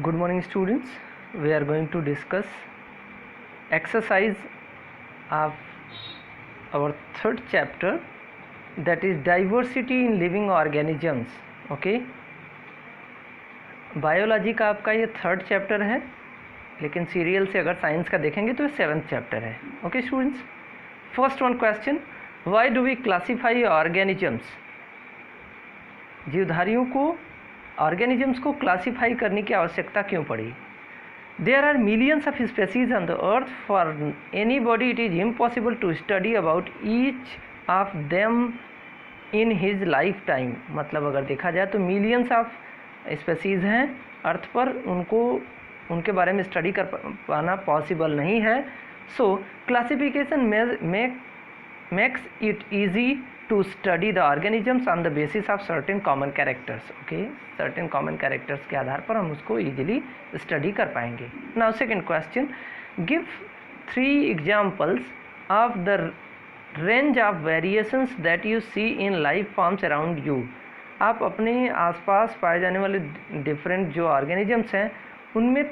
Good morning students. We are going to discuss exercise of our third chapter, that is diversity in living organisms. Okay, biology का आपका ये third chapter है, लेकिन serial से अगर science का देखेंगे तो ये सेवन्थ चैप्टर है. Okay students, first one question, why do we classify organisms? जीवधारियों को ऑर्गेनिजम्स को क्लासीफाई करने की आवश्यकता क्यों पड़ी? There are millions of species on the earth. For anybody it is impossible to study about each of them in his lifetime. मतलब अगर देखा जाए तो मिलियंस ऑफ स्पेसीज़ हैं अर्थ पर, उनको उनके बारे में स्टडी कर पाना पॉसिबल नहीं है. सो classification makes it easy to study the organisms on the basis of certain common characters. Okay, certain common characters के आधार पर हम उसको easily study कर पाएंगे. Now second question, give 3 examples of the range of variations that you see in life forms around you. आप अपने आसपास पाए जाने वाले डिफरेंट जो ऑर्गेनिजम्स हैं उनमें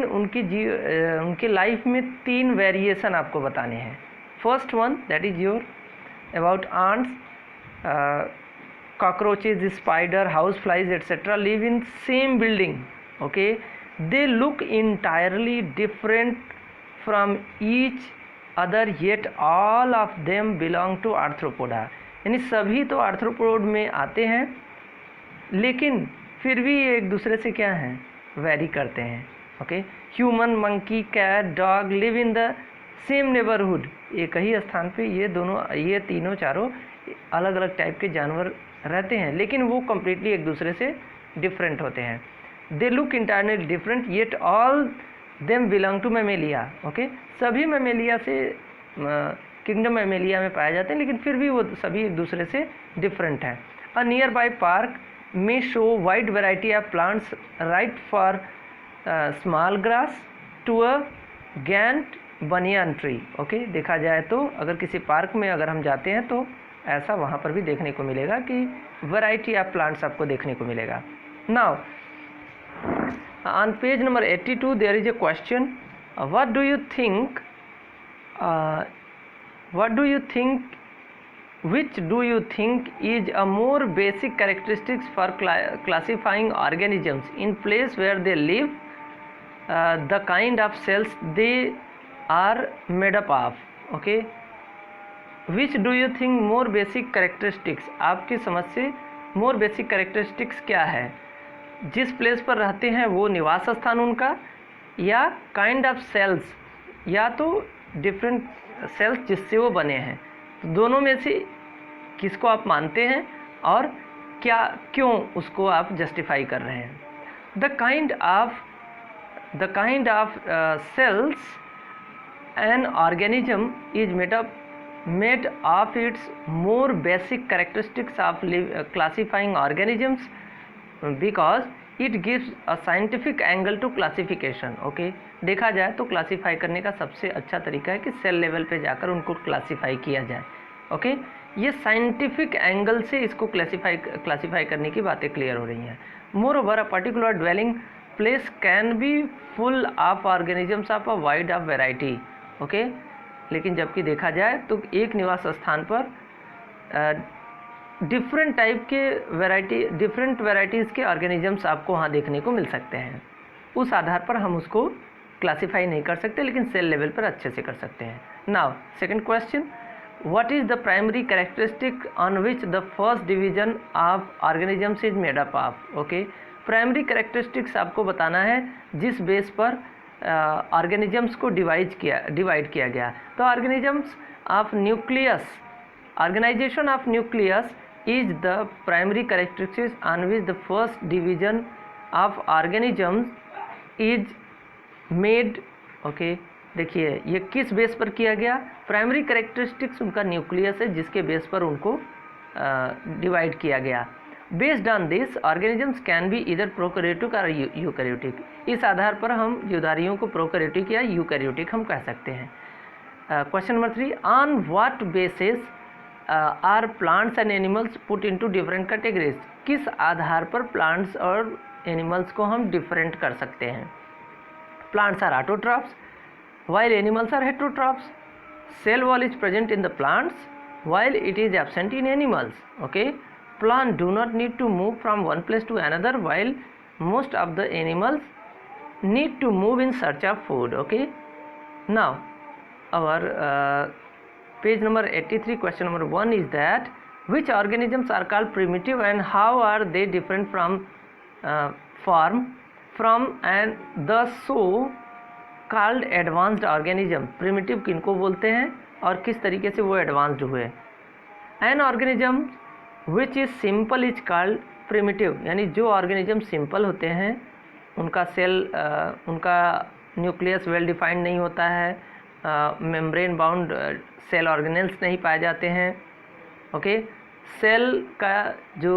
उनकी लाइफ में 3 वेरिएशन आपको बताने हैं. First one, that is your about ants, cockroaches, spider, house flies, etc. live in same building. Okay, they look entirely different from each other, yet all of them belong to arthropoda. यानी सभी तो arthropod में आते हैं, लेकिन फिर भी एक दूसरे से क्या हैं, वेरी करते हैं. Okay, human, monkey, cat, dog live in the same neighbourhood. एक ही स्थान पे ये तीनों चारों अलग अलग टाइप के जानवर रहते हैं, लेकिन वो कम्प्लीटली एक दूसरे से डिफरेंट होते हैं. They look internally different yet all them belong to mammalia. Okay, सभी मेमेलिया से किंगडम मेमेलिया में पाए जाते हैं, लेकिन फिर भी वो सभी एक दूसरे से डिफरेंट हैं. A nearby park may show wide variety of plants right for small grass to a giant banyan tree. Okay, देखा जाए तो अगर किसी पार्क में अगर हम जाते हैं तो ऐसा वहाँ पर भी देखने को मिलेगा कि वैरायटी ऑफ प्लांट्स आपको देखने को मिलेगा. Now on page number 82 there is a question, what do you think which do you think is a more basic characteristics for classifying organisms in place where they live, the kind of cells they are made up of. Okay, which do you think more basic characteristics, आपकी समझ से more basic characteristics क्या है? जिस place पर रहते हैं वो निवास स्थान उनका, या काइंड ऑफ सेल्स, या तो डिफरेंट सेल्स जिससे वो बने हैं. तो दोनों में से किसको आप मानते हैं और क्यों उसको आप जस्टिफाई कर रहे हैं? The kind of cells an organism is made of its more basic characteristics of classifying organisms, because it gives a scientific angle to classification. Okay, देखा जाए तो क्लासीफाई करने का सबसे अच्छा तरीका है कि सेल लेवल पे जाकर उनको क्लासीफाई किया जाए. ओके, ये साइंटिफिक एंगल से इसको क्लासीफाई करने की बातें क्लियर हो रही हैं. More over a particular dwelling place can be full of organisms of a wide of variety. Okay, लेकिन जबकि देखा जाए तो एक निवास स्थान पर डिफरेंट टाइप के डिफरेंट वेराइटीज़ के ऑर्गेनिजम्स आपको वहाँ देखने को मिल सकते हैं. उस आधार पर हम उसको क्लासीफाई नहीं कर सकते, लेकिन सेल लेवल पर अच्छे से कर सकते हैं. Now second question, what is the primary characteristic on which the first division of organisms is made up of. Okay, primary characteristics आपको बताना है जिस बेस पर ऑर्गेनिजम्स को डिवाइड किया गया. तो organisation of nucleus is the primary characteristics on which the first division of organisms is made. Okay, देखिए ये किस बेस पर किया गया? प्राइमरी कैरेक्टरिस्टिक्स उनका न्यूक्लियस है जिसके बेस पर उनको डिवाइड किया गया. Based on this organisms can be इधर प्रोकैरियोटिक और यूकैरियोटिक. इस आधार पर हम जीवधारियों को प्रोकैरियोटिक या यूकैरियोटिक हम कह सकते हैं. Question number 3, on what basis are plants and animals put into different categories. किस आधार पर प्लांट्स और एनिमल्स को हम डिफरेंट कर सकते हैं. Plants are autotrophs while animals are heterotrophs. Cell wall is present in the plants while it is absent in animals. Okay, plants do not need to move from one place to another while most of the animals need to move in search of food. Okay, now our page number 83, question number 1 is that which organisms are called primitive and how are they different from and thus so called advanced organism. Primitive किनको बोलते हैं और किस तरीके से वो advanced हुए. N organism which is simple is called primitive, यानी जो ऑर्गेनिज्म सिंपल होते हैं उनका सेल उनका न्यूक्लियस वेल डिफाइंड नहीं होता है, मेम्ब्रेन बाउंड सेल ऑर्गेनेल्स नहीं पाए जाते हैं. ओके, सेल का जो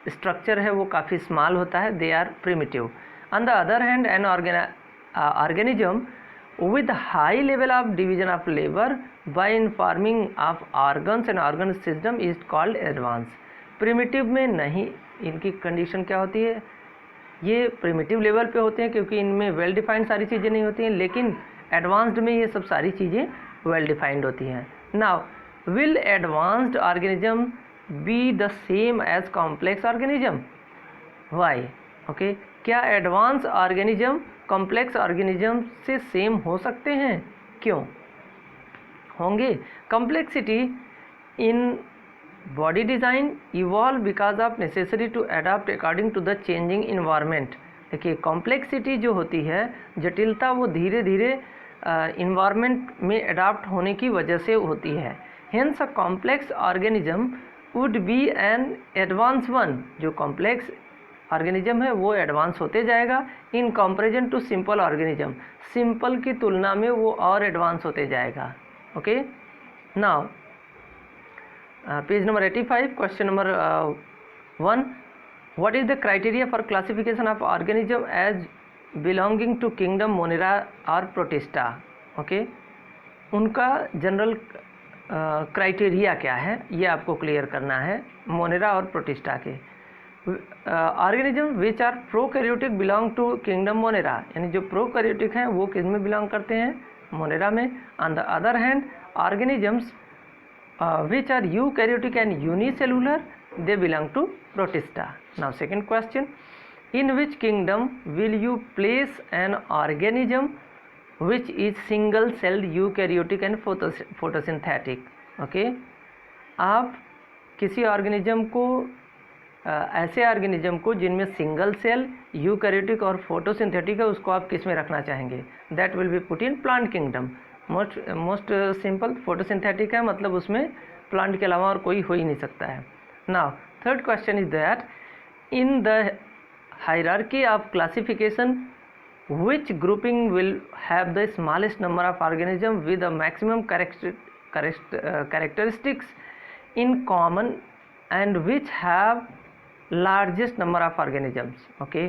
स्ट्रक्चर है वो काफ़ी स्मॉल होता है, they are primitive. On the other hand an organism with high level of division of labor by informing of organs and organ system is called advanced. primitive में नहीं, इनकी कंडीशन क्या होती है, ये प्रिमिटिव लेवल पे होते हैं क्योंकि इनमें वेल डिफाइंड सारी चीज़ें नहीं होती हैं, लेकिन एडवांस्ड में ये सब सारी चीज़ें वेल डिफाइंड होती हैं. Now will advanced organism be the same as complex organism? Why? Okay, क्या एडवांस ऑर्गेनिज्म कॉम्प्लेक्स ऑर्गेनिज्म से सेम हो सकते हैं? क्यों होंगे? Complexity in body design evolve because of necessary to adopt according to the changing environment. देखिए, complexity जो होती है, जटिलता, वो धीरे धीरे इन्वायरमेंट में अडॉप्ट होने की वजह से होती है. Hence a complex organism would be an advance one. जो कॉम्प्लेक्स ऑर्गेनिज्म है वो एडवांस होते जाएगा in comparison to simple organism. Simple की तुलना में वो और एडवांस होते जाएगा. Okay, now page number 85, question number 1. What is the criteria for classification of organism as belonging to kingdom monera और प्रोटिस्टा? ओके, उनका जनरल क्राइटेरिया क्या है ये आपको क्लियर करना है मोनेरा और प्रोटिस्टा के. Organism which are prokaryotic belong to kingdom monera, यानी जो प्रोकैरियोटिक हैं वो किस में बिलोंग करते हैं? मोनेरा में. On the other hand organisms which are eukaryotic and unicellular, they belong to protista. Now second question, in which kingdom will you place an organism which is single celled eukaryotic and photosynthetic? Okay, आप किसी organism को ऐसे organism को जिनमें single cell, eukaryotic और photosynthetic है, उसको आप किस में रखना चाहेंगे? That will be put in plant kingdom. Most simple photosynthetic है, मतलब उसमें प्लांट के अलावा और कोई हो ही नहीं सकता है. Now third question is that in the hierarchy of classification which grouping will have the smallest number of organisms with the maximum characteristics in common and which have largest number of organisms? Okay,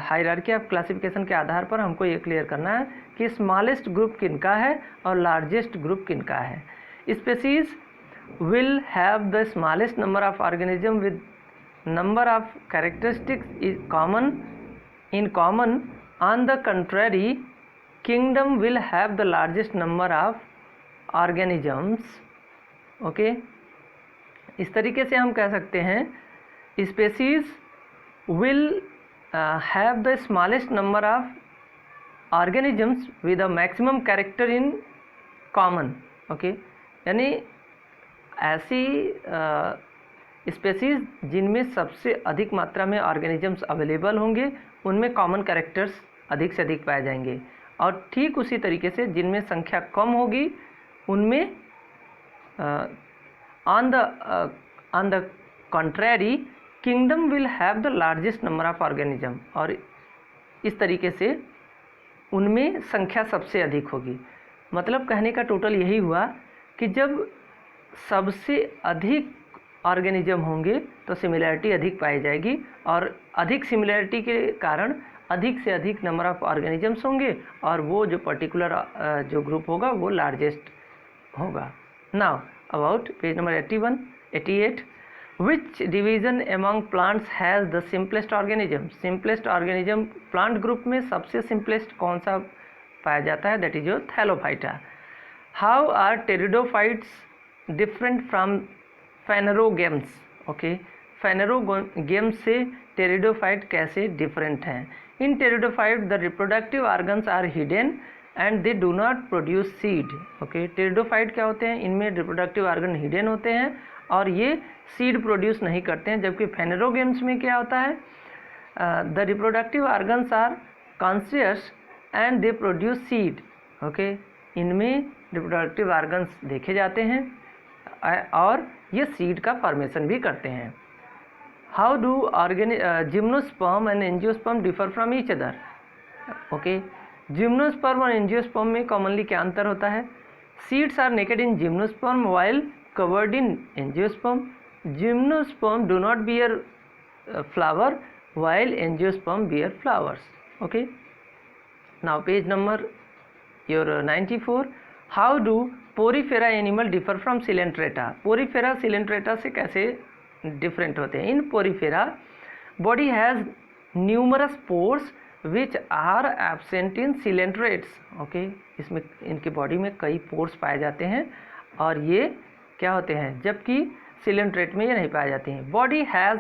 hierarchy of classification के आधार पर हमको ये clear करना है कि smallest group किनका है और लार्जेस्ट ग्रुप किनका है. Species will have the smallest number of organism with number of characteristics is common in common. On the contrary, kingdom will have the largest number of organisms. Okay, इस तरीके से हम कह सकते हैं species will have the smallest number of organisms with a maximum character in common. Okay, यानी ऐसी species जिनमें सबसे अधिक मात्रा में ऑर्गेनिजम्स अवेलेबल होंगे उनमें कॉमन कैरेक्टर्स अधिक से अधिक पाए जाएंगे, और ठीक उसी तरीके से जिनमें संख्या कम होगी उनमें on the contrary kingdom will have the largest number of organism, और इस तरीके से उनमें संख्या सबसे अधिक होगी. मतलब कहने का टोटल यही हुआ कि जब सबसे अधिक ऑर्गेनिज्म होंगे तो सिमिलैरिटी अधिक पाई जाएगी, और अधिक सिमिलैरिटी के कारण अधिक से अधिक नंबर ऑफ ऑर्गेनिजम्स होंगे, और वो जो पर्टिकुलर जो ग्रुप होगा वो लार्जेस्ट होगा. Now about page number 88. Which division among plants has the simplest organism? Simplest organism plant group में सबसे simplest कौन सा पाया जाता है? That is your Thallophyta. How are pteridophytes different from phanerogames? Okay, phanerogames से pteridophyte कैसे different हैं? In pteridophyte the reproductive organs are hidden and they do not produce seed. Okay, pteridophyte क्या होते हैं? इनमें reproductive organ hidden होते हैं और ये सीड प्रोड्यूस नहीं करते हैं, जबकि फेनेरोगेम्स में क्या होता है? The reproductive organs are conscious and they produce seed. Okay, इनमें रिप्रोडक्टिव ऑर्गन्स देखे जाते हैं और ये सीड का फॉर्मेशन भी करते हैं. How do gymnosperm and angiosperm differ from each other? Okay, gymnosperm और एंजियोस्पर्म में कॉमनली क्या अंतर होता है? Seeds are naked in gymnosperm while covered in angiosperm. Gymnosperm do not bear flower while angiosperm bear flowers. Okay, now page number your 94. How do porifera animal differ from coelenterata? porifera coelenterata से कैसे different होते हैं? In porifera body has numerous pores which are absent in coelenterates. Okay, इसमें इनकी body में कई pores पाए जाते हैं और ये क्या होते हैं, जबकि सिलेंट्रेट में ये नहीं पाए जाते हैं. Body has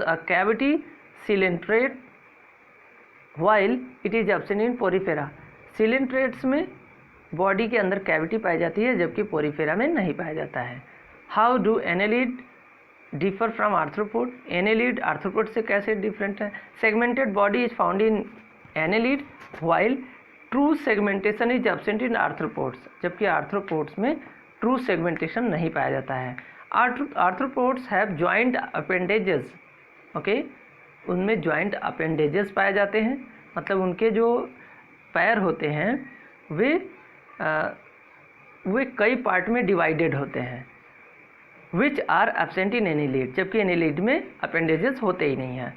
a cavity coelenterate while it is absent in Porifera. Coelenterates में बॉडी के अंदर कैविटी पाई जाती है, जबकि पोरीफेरा में नहीं पाया जाता है. How do annelid differ from arthropod? Annelid arthropod से कैसे डिफरेंट है? Segmented body is found in annelid while true segmentation is absent in arthropods, जबकि आर्थ्रोपोड्स में ट्रू सेगमेंटेशन नहीं पाया जाता है. Arthropods have joint appendages. Okay, उनमें जॉइंट अपेंडेजेस पाए जाते हैं, मतलब उनके जो पैर होते हैं वे कई पार्ट में डिवाइडेड होते हैं. Which are absent in annelid, जबकि एनिलिड में अपेंडेजेस होते ही नहीं हैं.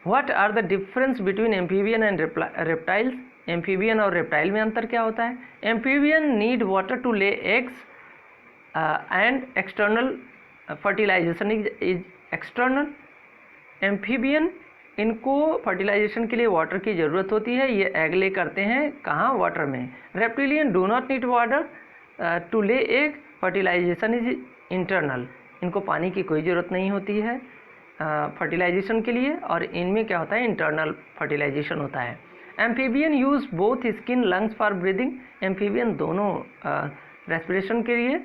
What are the difference between amphibian and reptiles? Amphibian और रेप्टाइल में अंतर क्या होता है? Amphibian need water to lay eggs and external fertilization is external. Amphibian इनको फर्टिलाइजेशन के लिए वाटर की ज़रूरत होती है, ये एग ले करते हैं कहाँ? वाटर में. Reptilian do not need water to lay egg, fertilization is internal. इनको पानी की कोई ज़रूरत नहीं होती है फर्टिलाइजेशन के लिए, और इनमें क्या होता है? इंटरनल फर्टिलाइजेशन होता है. Amphibian use both skin lungs for breathing. Amphibian दोनों रेस्पिरेशन के लिए,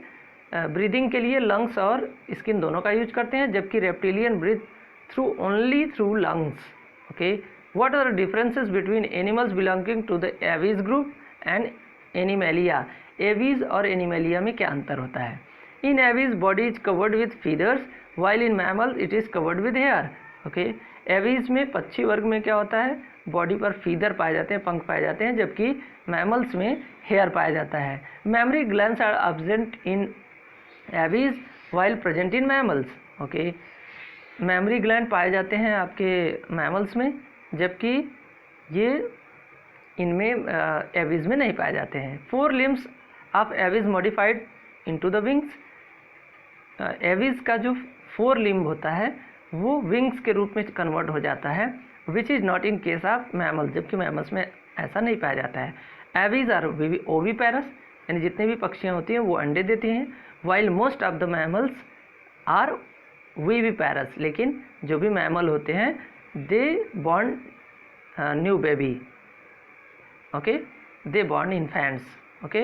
ब्रीदिंग के लिए लंग्स और स्किन दोनों का यूज करते हैं, जबकि reptilian breathe only through lungs. Okay, what are the differences between animals belonging to the aves group and animalia? Aves और एनिमेलिया में क्या अंतर होता है? In aves body is covered with feathers while in mammals it is covered with hair. Okay, aves में पक्षी वर्ग में क्या होता है? बॉडी पर फीदर पाए जाते हैं, पंख पाए जाते हैं, जबकि मैमल्स में हेयर पाया जाता है. Mammary glands are absent in aves while present in mammals. Okay, mammary gland पाए जाते हैं आपके मैमल्स में, जबकि ये इनमें एवीज में नहीं पाए जाते हैं. 4 limbs of aves modified into the wings. Aves का जो 4 लिम्ब होता है वो विंग्स के रूप में कन्वर्ट हो जाता है, which is not in case of mammals, जबकि मैमल्स में ऐसा नहीं पाया जाता है. एवीज आर ओवीपैरस, यानी जितने भी पक्षियाँ होती हैं वो अंडे देती हैं, while most of the mammals are viviparous. लेकिन जो भी मैमल होते हैं they born new baby. Okay, they born infants. Okay,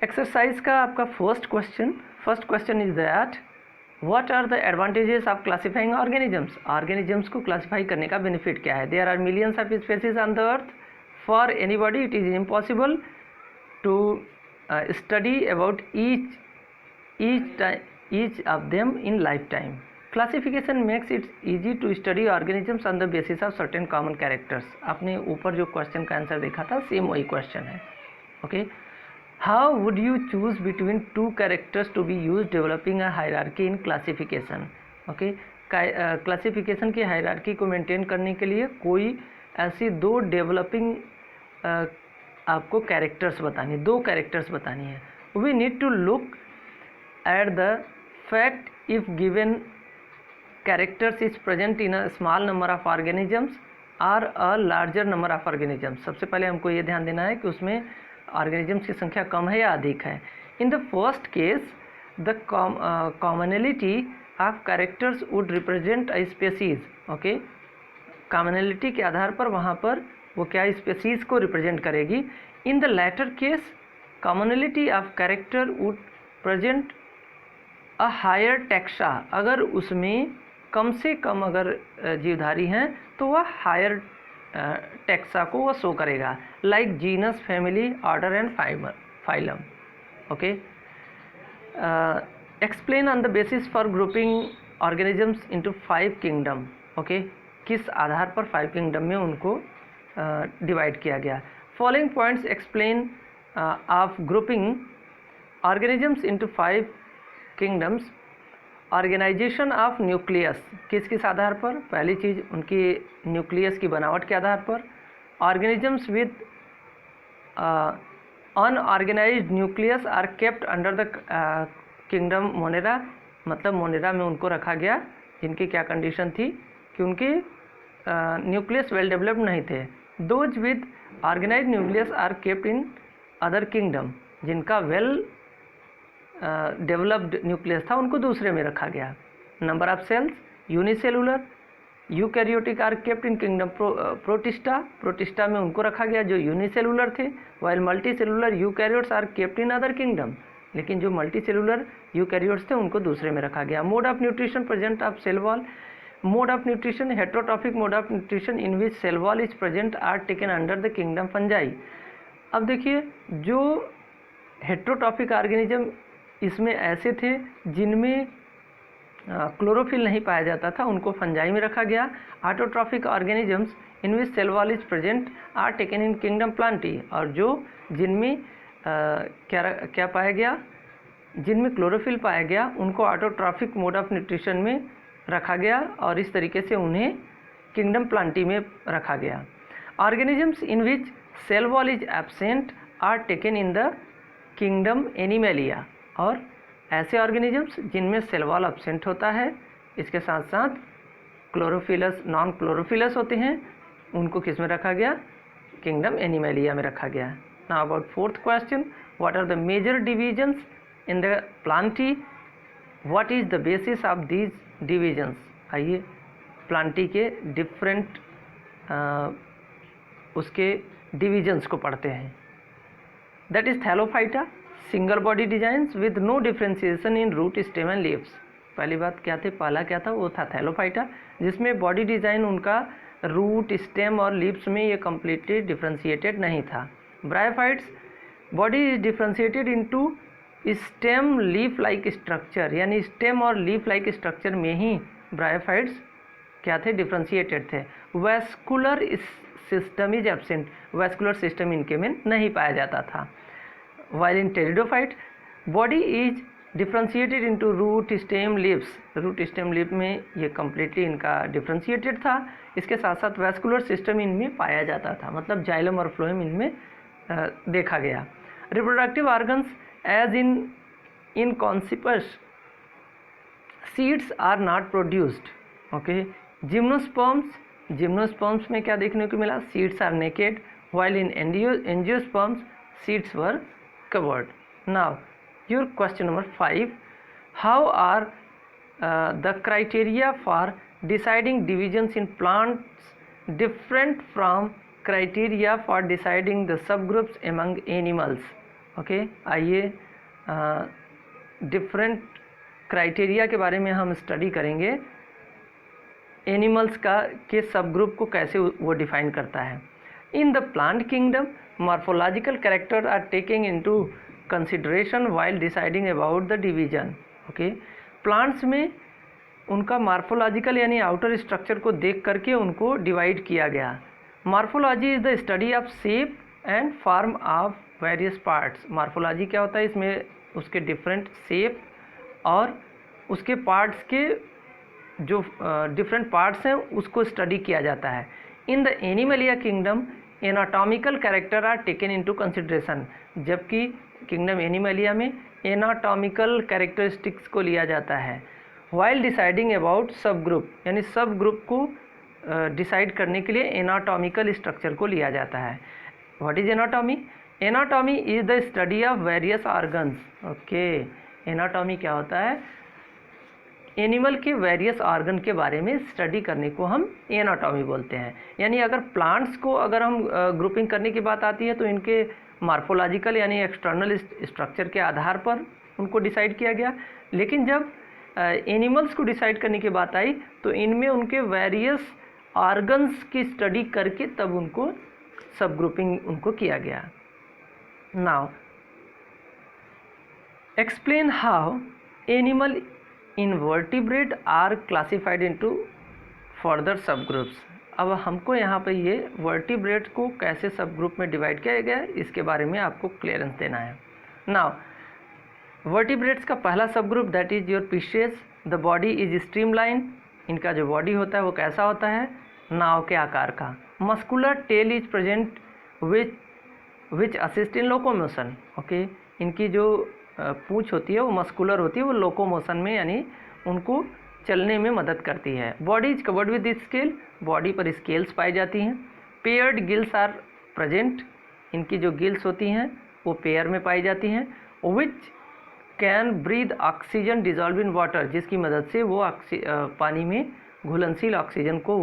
exercise का आपका first question is that what are the advantages of classifying organisms? Organisms को क्लासिफाई करने का बेनिफिट क्या है? There are millions of species on the earth. For anybody it is impossible to study about each of them in lifetime. Classification makes it easy to study organisms on the basis of certain common characters. आपने ऊपर जो question का answer देखा था same वही question है. Okay, how would you choose between 2 characters to be use developing a hierarchy in classification? Okay, classification की hierarchy को मेंटेन करने के लिए कोई ऐसी 2 डेवलपिंग आपको कैरेक्टर्स बतानी है, 2 कैरेक्टर्स बतानी है. We need to look at the fact if given characters is present in a small number of organisms or a larger number of organisms. सबसे पहले हमको ये ध्यान देना है कि उसमें ऑर्गेनिजम्स की संख्या कम है या अधिक है. In the first case, the commonality of characters would represent a species. Okay, commonality के आधार पर वहाँ पर वो क्या स्पेसीज को रिप्रेजेंट करेगी. In the latter case, commonality of character would present a higher taxa. अगर उसमें कम से कम अगर जीवधारी हैं तो वह हायर टैक्सा को वह शो करेगा. Like genus, family, order and phylum. Okay, explain on the basis for grouping organisms into 5 kingdom. Okay, किस आधार पर 5 किंगडम में उनको डिवाइड किया गया. Following points explain of grouping organisms into 5 kingdoms. Organisation of nucleus, किस किस आधार पर. पहली चीज़ उनकी न्यूक्लियस की बनावट के आधार पर. Organisms with unorganised nucleus are kept under the kingdom monera. मतलब मोनेरा में उनको रखा गया जिनकी क्या कंडीशन थी कि उनके न्यूक्लियस वेल डेवलप्ड नहीं थे. Those with organised nucleus are kept in other kingdom. जिनका वेल डेवलप्ड न्यूक्लियस था उनको दूसरे में रखा गया. Number of cells unicellular. Eukaryotic are kept in kingdom protista. Protista में उनको रखा गया जो यूनिसेलुलर थे. While multicellular eukaryotes are kept in other kingdom. लेकिन जो मल्टीसेलुलर यूकैरियोट्स थे उनको दूसरे में रखा गया. Mode of nutrition present of cell wall. Mode of nutrition heterotrophic mode of nutrition in which cell wall is present are taken under the kingdom fungi. अब देखिए, जो हेट्रोट्रॉफिक ऑर्गेनिज्म इसमें ऐसे थे जिनमें क्लोरोफिल नहीं पाया जाता था, उनको फंजाई में रखा गया. Autotrophic organisms in which cell wall is present are taken in kingdom plantae. और जो जिनमें क्या पाया गया, जिनमें क्लोरोफिल पाया गया उनको ऑटोट्रॉफिक मोड ऑफ न्यूट्रिशन में रखा गया और इस तरीके से उन्हें किंगडम प्लांटी में रखा गया. Organisms in which cell wall is absent are taken in the kingdom animalia. और ऐसे ऑर्गेनिजम्स जिनमें सेल वॉल एब्सेंट होता है, इसके साथ साथ क्लोरोफिलस, नॉन क्लोरोफिलस होते हैं, उनको किस में रखा गया, किंगडम एनिमेलिया में रखा गया. Now about fourth question, what are the major divisions in the plantae. What is the basis of these divisions. आइए प्लांटी के डिफरेंट उसके डिविजन्स को पढ़ते हैं. That is thallophyta, single body designs with no differentiation in root, stem and leaves. पहली बात क्या थे, पहला क्या था, वो था थैलोफाइटा, जिसमें बॉडी डिजाइन उनका रूट, स्टेम और लीव्स में ये कम्प्लीटली डिफ्रेंशिएटेड नहीं था. Bryophytes, body is differentiated into stem leaf like structure. यानी स्टेम और लीफ लाइक स्ट्रक्चर में ही ब्रायोफाइट्स क्या थे, डिफ्रेंशिएटेड थे. Vascular system is absent. Vascular system इनके में नहीं पाया जाता था. While in pteridophyte, body is differentiated into root, stem, leaves. Root, stem, leaf में ये कम्प्लीटली इनका डिफ्रेंशिएटेड था. इसके साथ साथ वैस्कुलर सिस्टम इनमें पाया जाता था, मतलब जाइलम और फ्लोएम इनमें देखा गया. Reproductive organs as inconspicuous seeds are not produced. Okay, gymnosperms में क्या देखने को मिला, seeds are naked. while in angiosperms seeds were covered. Now your question number 5, how are the criteria for deciding divisions in plants different from criteria for deciding the subgroups among animals? Okay, आइए different criteria के बारे में हम study करेंगे. Animals का के सब group को कैसे वो डिफाइन करता है. In the plant kingdom morphological character are taking into consideration while deciding about the division. Okay, plants में उनका मॉर्फोलॉजिकल यानी आउटर स्ट्रक्चर को देख करके उनको डिवाइड किया गया. Morphology is the study of shape and form of various parts. Morphology क्या होता है, इसमें उसके डिफरेंट शेप और उसके पार्ट्स के जो डिफरेंट पार्ट्स हैं उसको स्टडी किया जाता है. In the animalia kingdom anatomical character are taken into consideration. जबकि किंगडम एनिमलिया में एनाटॉमिकल कैरेक्टरिस्टिक्स को लिया जाता है। While deciding about subgroup, यानी सब ग्रुप को डिसाइड करने के लिए एनाटॉमिकल स्ट्रक्चर को लिया जाता है। What is anatomy? Anatomy is the study of various organs. Okay, anatomy क्या होता है? एनिमल के वेरियस ऑर्गन के बारे में स्टडी करने को हम एनाटॉमी बोलते हैं। यानी अगर प्लांट्स को अगर हम ग्रुपिंग करने की बात आती है तो इनके मार्फोलॉजिकल यानी एक्सटर्नल स्ट्रक्चर के आधार पर उनको डिसाइड किया गया, लेकिन जब एनिमल्स को डिसाइड करने की बात आई तो इनमें उनके वेरियस ऑर्गन्स की स्टडी करके तब उनको सब ग्रुपिंग उनको किया गया। Now explain how animal invertebrate are classified into further subgroups. अब हमको यहाँ पे ये वर्टिब्रेट को कैसे सब ग्रुप में डिवाइड किया गया है इसके बारे में आपको क्लियरेंस देना है। नाउ वर्टिब्रेट्स का पहला सब group that is your fishes. The body is streamline. इनका जो बॉडी होता है वो कैसा होता है? नाव के आकार का। Muscular tail is present which assist in locomotion. Okay, इनकी जो पूंछ होती है वो मस्कुलर होती है, वो लोकोमोशन में यानी उनको चलने में मदद करती है। Body is covered with scale. Body पर स्केल्स पाई जाती हैं। Paired gills are present. इनकी जो गिल्स होती हैं वो पेयर में पाई जाती हैं। Which can breathe oxygen dissolve in water, जिसकी मदद से वो पानी में घुलनशील ऑक्सीजन को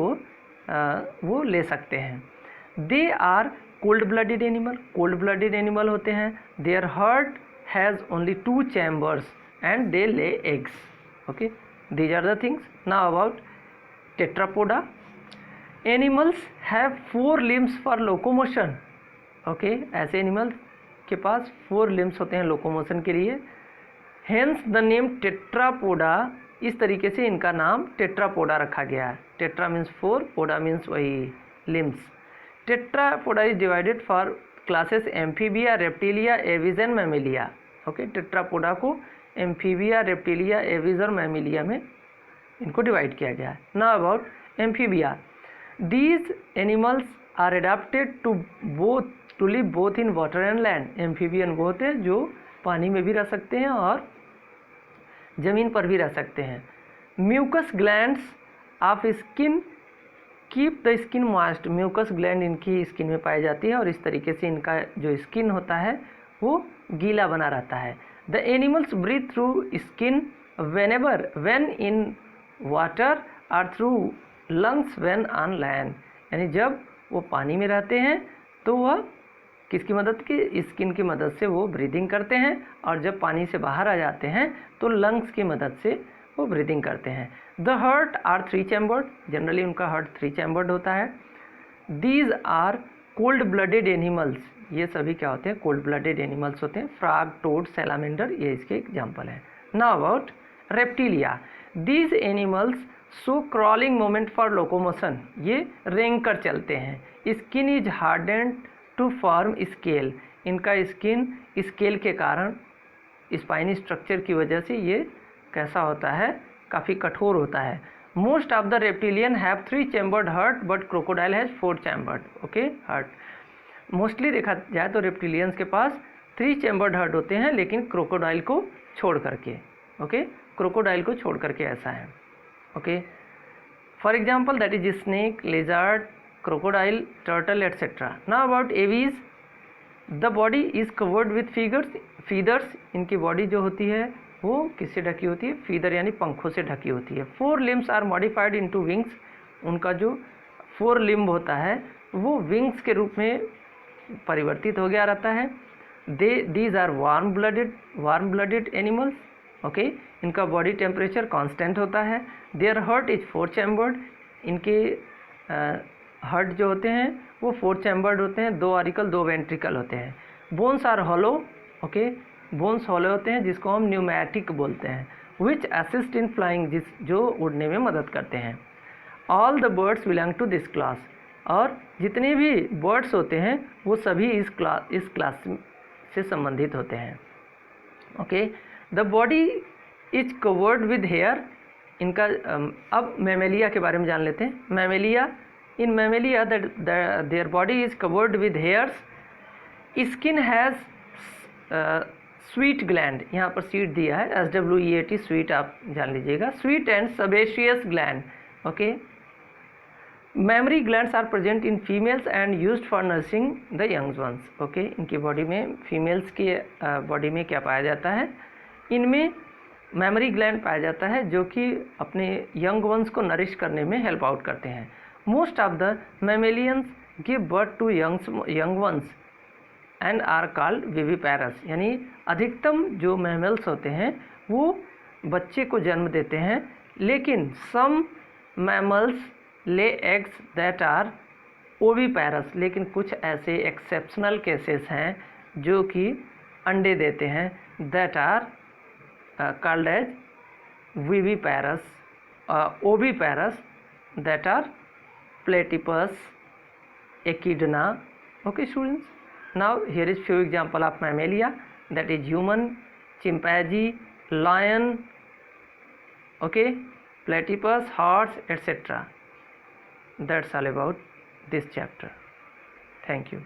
वो ले सकते हैं। They are cold blooded animal. Cold blooded animal होते हैं। Their heart has only 2 chambers and they lay eggs. Okay, these are the things. Now about tetrapoda. Animals have 4 limbs for locomotion. Okay, ऐसे animals के पास 4 limbs होते हैं locomotion के लिए। Hence the name tetrapoda. इस तरीके से इनका नाम टेट्रापोडा रखा गया है। टेट्रा मीन्स 4, पोडा मीन्स वही limbs. Tetrapoda is divided four classes amphibia, reptilia, aves and mammalia. Okay, tetrapoda को एम्फीबिया, रेप्टिलिया, एविज और मैमिलिया में इनको डिवाइड किया गया है। Now about amphibia. These animals are adapted to live both in water and land. Amphibian वो होते हैं जो पानी में भी रह सकते हैं और ज़मीन पर भी रह सकते हैं। Mucus glands of skin keep the skin moist. Mucus gland इनकी स्किन में पाई जाती है और इस तरीके से इनका जो स्किन होता है वो गीला बना रहता है। The animals breathe through skin when in water और through lungs when on land. यानी जब वो पानी में रहते हैं तो वह किसकी मदद की? स्किन की मदद से वो ब्रीदिंग करते हैं, और जब पानी से बाहर आ जाते हैं तो लंग्स की मदद से वो ब्रीदिंग करते हैं। The heart are 3 chambered. Generally उनका हार्ट 3 चैम्बर्ड होता है। These are cold blooded animals. ये सभी क्या होते हैं? कोल्ड ब्लडेड एनिमल्स होते हैं। फ्रॉग, टोड, सैलामेंडर ये इसके एग्जाम्पल हैं। Now about reptilia. These animals so crawling moment for locomotion. ये रेंग कर चलते हैं। Skin is hardened to form scale. इनका स्किन स्केल के कारण, स्पाइनी स्ट्रक्चर की वजह से ये कैसा होता है? काफ़ी कठोर होता है। Most of the reptilian have 3 chambered heart but crocodile has 4 chambered. Okay, heart mostly देखा जाए तो रेप्टिलियंस के पास 3 चैम्बर्ड हार्ट होते हैं, लेकिन क्रोकोडाइल को छोड़ करके। ओके, क्रोकोडाइल को छोड़ करके ऐसा है। Okay, for example that is snake, लेजर्ड, crocodile, turtle, etc. Now about aves, the body is covered with feathers. इनकी बॉडी जो होती है वो किससे ढकी होती है? फीदर यानी पंखों से ढकी होती है। 4 limbs are modified into wings. उनका जो 4 limb होता है वो विंग्स के रूप में परिवर्तित हो गया रहता है। These are warm blooded animals. Okay, इनका बॉडी टेम्परेचर कांस्टेंट होता है। Their heart is 4 chambered. इनके हार्ट जो होते हैं वो 4 चैम्बर्ड होते हैं। 2 ऑरिकल 2 वेंट्रिकल होते हैं। Bones are hollow. Okay, bones hollow होते हैं जिसको हम न्यूमैटिक बोलते हैं। विच असिस्ट इन फ्लाइंग, जो उड़ने में मदद करते हैं। All the birds belong to this class. और जितने भी बर्ड्स होते हैं वो सभी इस क्लास से संबंधित होते हैं। Okay, the body is covered with hair. इनका अब मैमेलिया के बारे में जान लेते हैं। Mammalia, in mammalia their body is covered with hairs. Skin has sweet gland, यहाँ पर स्वीट दिया है, SWEAT स्वीट आप जान लीजिएगा, sweat and sebaceous gland. Okay. Mammary glands are present in females and used for nursing the young ones. Okay. इनकी body में, females के बॉडी में क्या पाया जाता है, इनमें मेमोरी ग्लैंड पाया जाता है जो कि अपने यंग वंस को नरिश करने में हेल्प आउट करते हैं. Most of the mammalians give birth to young ones and are called viviparous. यानी अधिकतम जो मैमल्स होते हैं वो बच्चे को जन्म देते हैं, लेकिन some mammals lay eggs that are oviparous. लेकिन कुछ ऐसे एक्सेप्शनल केसेस हैं जो कि अंडे देते हैं, that are called as viviparous, oviparous, that are platypus, echidna. Okay students, now here is few example of mammalia, that is human, chimpanzee, lion, okay, platypus, horse, etc. That's all about this chapter. Thank you.